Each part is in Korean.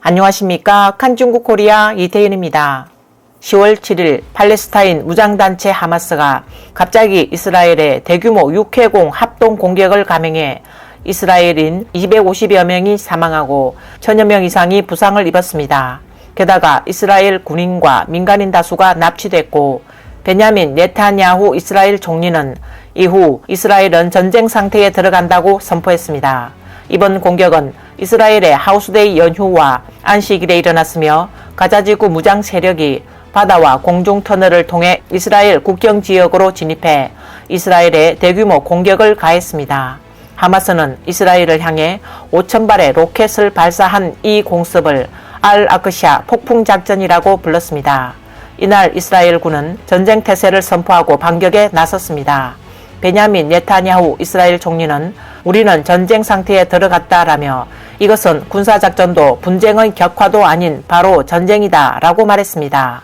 안녕하십니까. 칸중국 코리아 이태윤입니다. 10월 7일 팔레스타인 무장단체 하마스가 갑자기 이스라엘에 대규모 6회공 합동 공격을 감행해 이스라엘인 250여 명이 사망하고 1000여 명 이상이 부상을 입었습니다. 게다가 이스라엘 군인과 민간인 다수가 납치됐고 베냐민 네타냐후 이스라엘 총리는 이후 이스라엘은 전쟁 상태에 들어간다고 선포했습니다. 이번 공격은 이스라엘의 하우스데이 연휴와 안식일에 일어났으며 가자지구 무장 세력이 바다와 공중 터널을 통해 이스라엘 국경 지역으로 진입해 이스라엘에 대규모 공격을 가했습니다. 하마스는 이스라엘을 향해 5,000발의 로켓을 발사한 이 공습을 알-아크샤 폭풍작전이라고 불렀습니다. 이날 이스라엘군은 전쟁 태세를 선포하고 반격에 나섰습니다. 베냐민 네타냐후 이스라엘 총리는 우리는 전쟁 상태에 들어갔다라며 이것은 군사작전도 분쟁의 격화도 아닌 바로 전쟁이다 라고 말했습니다.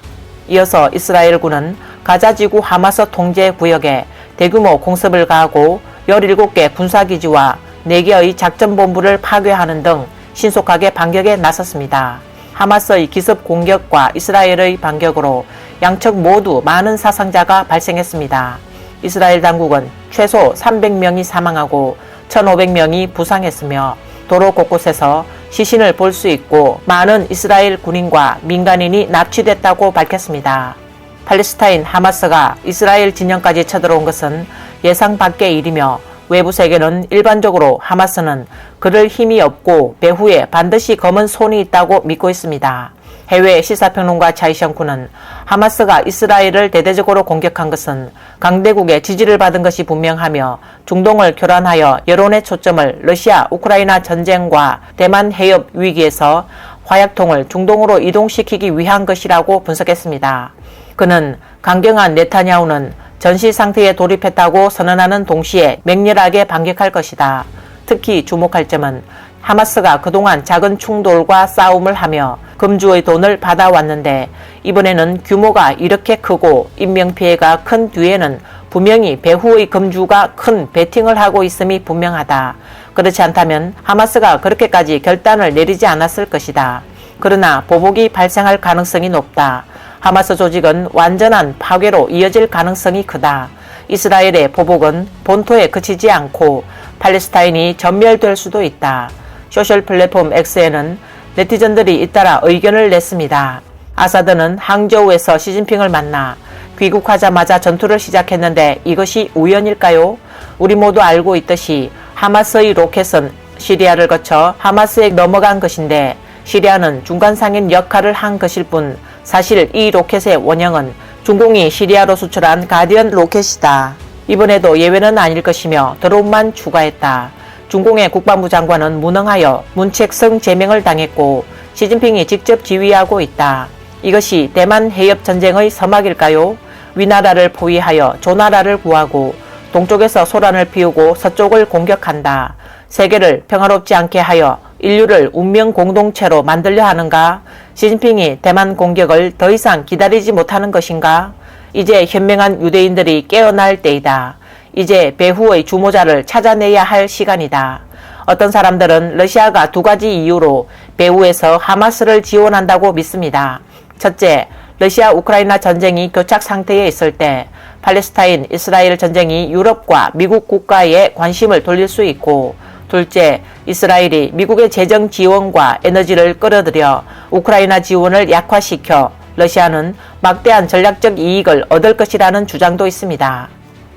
이어서 이스라엘군은 가자지구 하마스 통제 구역에 대규모 공습을 가하고 17개 군사기지와 4개의 작전본부를 파괴하는 등 신속하게 반격에 나섰습니다. 하마스의 기습 공격과 이스라엘의 반격으로 양측 모두 많은 사상자가 발생했습니다. 이스라엘 당국은 최소 300명이 사망하고 1,500명이 부상했으며 도로 곳곳에서 시신을 볼 수 있고 많은 이스라엘 군인과 민간인이 납치됐다고 밝혔습니다. 팔레스타인 하마스가 이스라엘 진영까지 쳐들어온 것은 예상 밖의 일이며 외부 세계는 일반적으로 하마스는 그럴 힘이 없고 배후에 반드시 검은 손이 있다고 믿고 있습니다. 해외 시사평론가 차이션쿠는 하마스가 이스라엘을 대대적으로 공격한 것은 강대국의 지지를 받은 것이 분명하며 중동을 교란하여 여론의 초점을 러시아 우크라이나 전쟁과 대만 해협 위기에서 화약통을 중동으로 이동시키기 위한 것이라고 분석했습니다. 그는 강경한 네타냐후는 전시 상태에 돌입했다고 선언하는 동시에 맹렬하게 반격할 것이다. 특히 주목할 점은 하마스가 그동안 작은 충돌과 싸움을 하며 금주의 돈을 받아왔는데 이번에는 규모가 이렇게 크고 인명피해가 큰 뒤에는 분명히 배후의 금주가 큰 베팅을 하고 있음이 분명하다. 그렇지 않다면 하마스가 그렇게까지 결단을 내리지 않았을 것이다. 그러나 보복이 발생할 가능성이 높다. 하마스 조직은 완전한 파괴로 이어질 가능성이 크다. 이스라엘의 보복은 본토에 그치지 않고 팔레스타인이 전멸될 수도 있다. 소셜 플랫폼 X에는 네티즌들이 잇따라 의견을 냈습니다. 아사드는 항저우에서 시진핑을 만나 귀국하자마자 전투를 시작했는데 이것이 우연일까요? 우리 모두 알고 있듯이 하마스의 로켓은 시리아를 거쳐 하마스에 넘어간 것인데 시리아는 중간상인 역할을 한 것일 뿐 사실 이 로켓의 원형은 중공이 시리아로 수출한 가디언 로켓이다. 이번에도 예외는 아닐 것이며 드론만 추가했다. 중공의 국방부 장관은 무능하여 문책성 제명을 당했고 시진핑이 직접 지휘하고 있다. 이것이 대만 해협 전쟁의 서막일까요? 위나라를 포위하여 조나라를 구하고 동쪽에서 소란을 피우고 서쪽을 공격한다. 세계를 평화롭지 않게 하여 인류를 운명 공동체로 만들려 하는가? 시진핑이 대만 공격을 더 이상 기다리지 못하는 것인가? 이제 현명한 유대인들이 깨어날 때이다. 이제 배후의 주모자를 찾아내야 할 시간이다. 어떤 사람들은 러시아가 2가지 이유로 배후에서 하마스를 지원한다고 믿습니다. 첫째, 러시아 우크라이나 전쟁이 교착 상태에 있을 때 팔레스타인 이스라엘 전쟁이 유럽과 미국 국가에 관심을 돌릴 수 있고, 둘째, 이스라엘이 미국의 재정 지원과 에너지를 끌어들여 우크라이나 지원을 약화시켜 러시아는 막대한 전략적 이익을 얻을 것이라는 주장도 있습니다.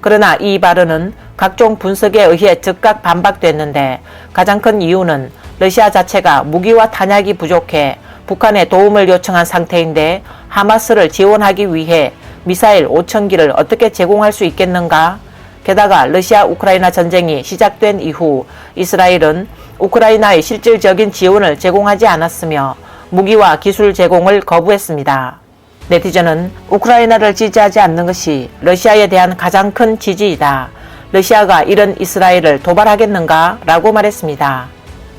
그러나 이 발언은 각종 분석에 의해 즉각 반박됐는데 가장 큰 이유는 러시아 자체가 무기와 탄약이 부족해 북한에 도움을 요청한 상태인데 하마스를 지원하기 위해 미사일 5,000기를 어떻게 제공할 수 있겠는가? 게다가 러시아 우크라이나 전쟁이 시작된 이후 이스라엘은 우크라이나의 실질적인 지원을 제공하지 않았으며 무기와 기술 제공을 거부했습니다. 네티즌은 우크라이나를 지지하지 않는 것이 러시아에 대한 가장 큰 지지이다. 러시아가 이런 이스라엘을 도발하겠는가? 라고 말했습니다.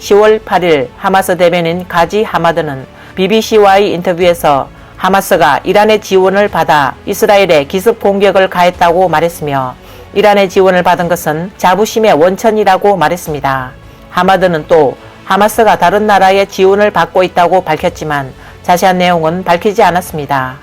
10월 8일 하마스 대변인 가지 하마드는 BBC와의 인터뷰에서 하마스가 이란의 지원을 받아 이스라엘에 기습 공격을 가했다고 말했으며 이란의 지원을 받은 것은 자부심의 원천이라고 말했습니다. 하마드는 또 하마스가 다른 나라의 지원을 받고 있다고 밝혔지만 자세한 내용은 밝히지 않았습니다.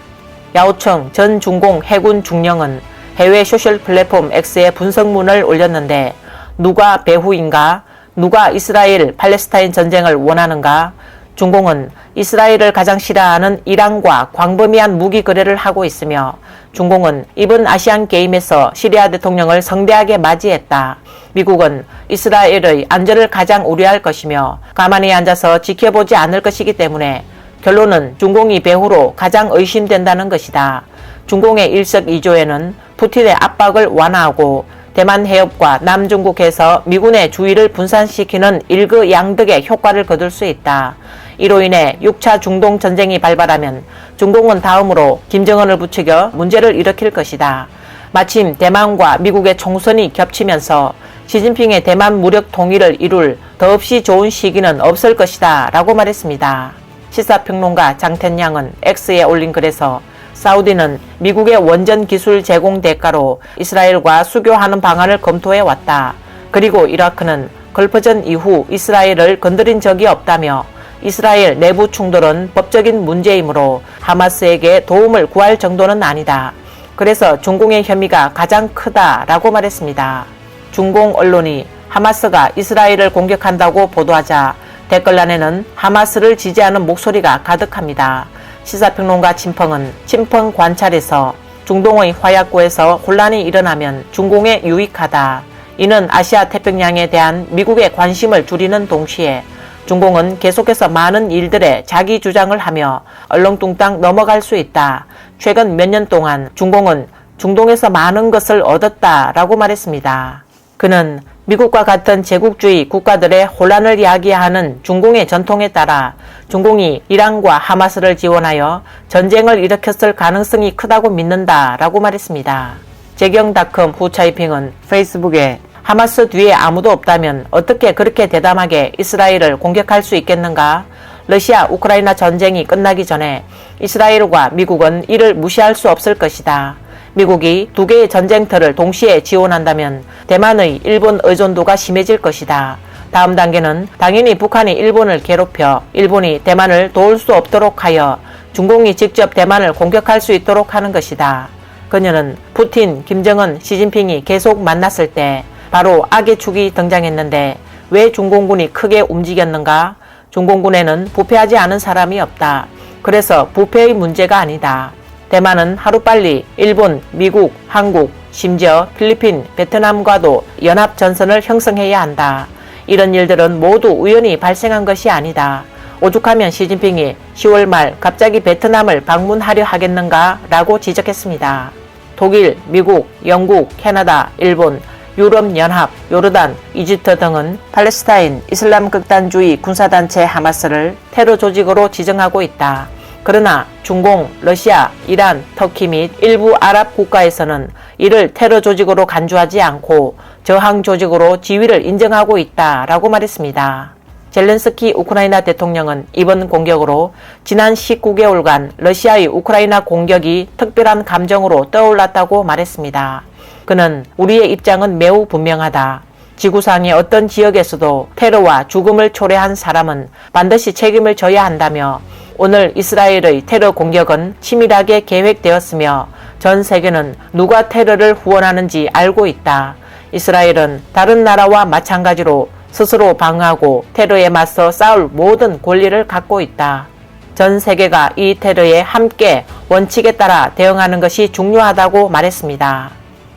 야오청 전 중공 해군 중령은 해외 소셜 플랫폼 X에 분석문을 올렸는데 누가 배후인가? 누가 이스라엘 팔레스타인 전쟁을 원하는가? 중공은 이스라엘을 가장 싫어하는 이란과 광범위한 무기 거래를 하고 있으며 중공은 이번 아시안 게임에서 시리아 대통령을 성대하게 맞이했다. 미국은 이스라엘의 안전을 가장 우려할 것이며 가만히 앉아서 지켜보지 않을 것이기 때문에 결론은 중공이 배후로 가장 의심된다는 것이다. 중공의 일석이조에는 푸틴의 압박을 완화하고 대만 해협과 남중국해에서 미군의 주의를 분산시키는 일거양득의 효과를 거둘 수 있다. 이로 인해 6차 중동 전쟁이 발발하면 중공은 다음으로 김정은을 부추겨 문제를 일으킬 것이다. 마침 대만과 미국의 총선이 겹치면서 시진핑의 대만 무력 통일을 이룰 더없이 좋은 시기는 없을 것이다 라고 말했습니다. 시사평론가 장텐양은 X에 올린 글에서 사우디는 미국의 원전 기술 제공 대가로 이스라엘과 수교하는 방안을 검토해왔다. 그리고 이라크는 걸프전 이후 이스라엘을 건드린 적이 없다며 이스라엘 내부 충돌은 법적인 문제이므로 하마스에게 도움을 구할 정도는 아니다. 그래서 중공의 혐의가 가장 크다라고 말했습니다. 중공 언론이 하마스가 이스라엘을 공격한다고 보도하자 댓글란에는 하마스를 지지하는 목소리가 가득합니다. 시사평론가 친펑은 친펑 관찰에서 중동의 화약고에서 혼란이 일어나면 중공에 유익하다. 이는 아시아 태평양에 대한 미국의 관심을 줄이는 동시에 중공은 계속해서 많은 일들에 자기 주장을 하며 얼렁뚱땅 넘어갈 수 있다. 최근 몇 년 동안 중공은 중동에서 많은 것을 얻었다라고 말했습니다. 그는 미국과 같은 제국주의 국가들의 혼란을 야기하는 중공의 전통에 따라 중공이 이란과 하마스를 지원하여 전쟁을 일으켰을 가능성이 크다고 믿는다라고 말했습니다. 재경닷컴 후차이핑은 페이스북에 하마스 뒤에 아무도 없다면 어떻게 그렇게 대담하게 이스라엘을 공격할 수 있겠는가? 러시아 우크라이나 전쟁이 끝나기 전에 이스라엘과 미국은 이를 무시할 수 없을 것이다. 미국이 두 개의 전쟁터를 동시에 지원한다면 대만의 일본 의존도가 심해질 것이다. 다음 단계는 당연히 북한이 일본을 괴롭혀 일본이 대만을 도울 수 없도록 하여 중공이 직접 대만을 공격할 수 있도록 하는 것이다. 그녀는 푸틴, 김정은, 시진핑이 계속 만났을 때 바로 악의 축이 등장했는데 왜 중공군이 크게 움직였는가? 중공군에는 부패하지 않은 사람이 없다. 그래서 부패의 문제가 아니다. 대만은 하루빨리 일본, 미국, 한국, 심지어 필리핀, 베트남과도 연합전선을 형성해야 한다. 이런 일들은 모두 우연히 발생한 것이 아니다. 오죽하면 시진핑이 10월 말 갑자기 베트남을 방문하려 하겠는가? 라고 지적했습니다. 독일, 미국, 영국, 캐나다, 일본, 유럽연합, 요르단, 이집트 등은 팔레스타인 이슬람 극단주의 군사단체 하마스를 테러 조직으로 지정하고 있다. 그러나 중공, 러시아, 이란, 터키 및 일부 아랍 국가에서는 이를 테러 조직으로 간주하지 않고 저항 조직으로 지위를 인정하고 있다라고 말했습니다. 젤렌스키 우크라이나 대통령은 이번 공격으로 지난 19개월간 러시아의 우크라이나 공격이 특별한 감정으로 떠올랐다고 말했습니다. 그는 우리의 입장은 매우 분명하다. 지구상의 어떤 지역에서도 테러와 죽음을 초래한 사람은 반드시 책임을 져야 한다며 오늘 이스라엘의 테러 공격은 치밀하게 계획되었으며 전 세계는 누가 테러를 후원하는지 알고 있다. 이스라엘은 다른 나라와 마찬가지로 스스로 방어하고 테러에 맞서 싸울 모든 권리를 갖고 있다. 전 세계가 이 테러에 함께 원칙에 따라 대응하는 것이 중요하다고 말했습니다.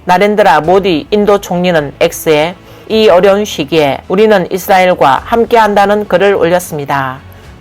나렌드라 모디 인도 총리는 X에 이 어려운 시기에 우리는 이스라엘과 함께한다는 글을 올렸습니다.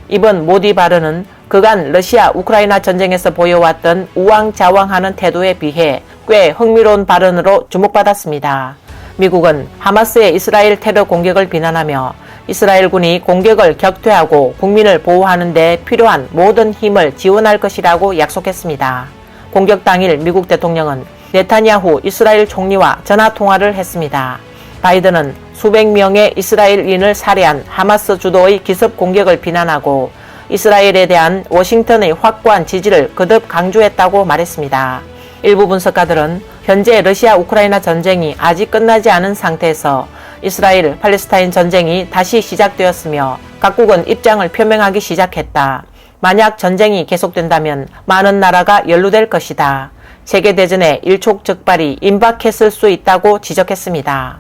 이번 모디 발언은 그간 러시아 우크라이나 전쟁에서 보여왔던 우왕좌왕하는 태도에 비해 꽤 흥미로운 발언으로 주목받았습니다. 미국은 하마스의 이스라엘 테러 공격을 비난하며 이스라엘군이 공격을 격퇴하고 국민을 보호하는 데 필요한 모든 힘을 지원할 것이라고 약속했습니다. 공격 당일 미국 대통령은 네타냐후 이스라엘 총리와 전화통화를 했습니다. 바이든은 수백 명의 이스라엘인을 살해한 하마스 주도의 기습 공격을 비난하고 이스라엘에 대한 워싱턴의 확고한 지지를 거듭 강조했다고 말했습니다. 일부 분석가들은 현재 러시아 우크라이나 전쟁이 아직 끝나지 않은 상태에서 이스라엘 팔레스타인 전쟁이 다시 시작되었으며 각국은 입장을 표명하기 시작했다. 만약 전쟁이 계속된다면 많은 나라가 연루될 것이다. 세계대전의 일촉즉발이 임박했을 수 있다고 지적했습니다.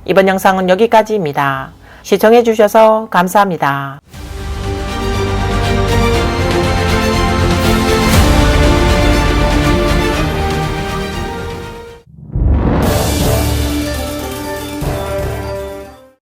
이번 영상은 여기까지입니다. 시청해주셔서 감사합니다.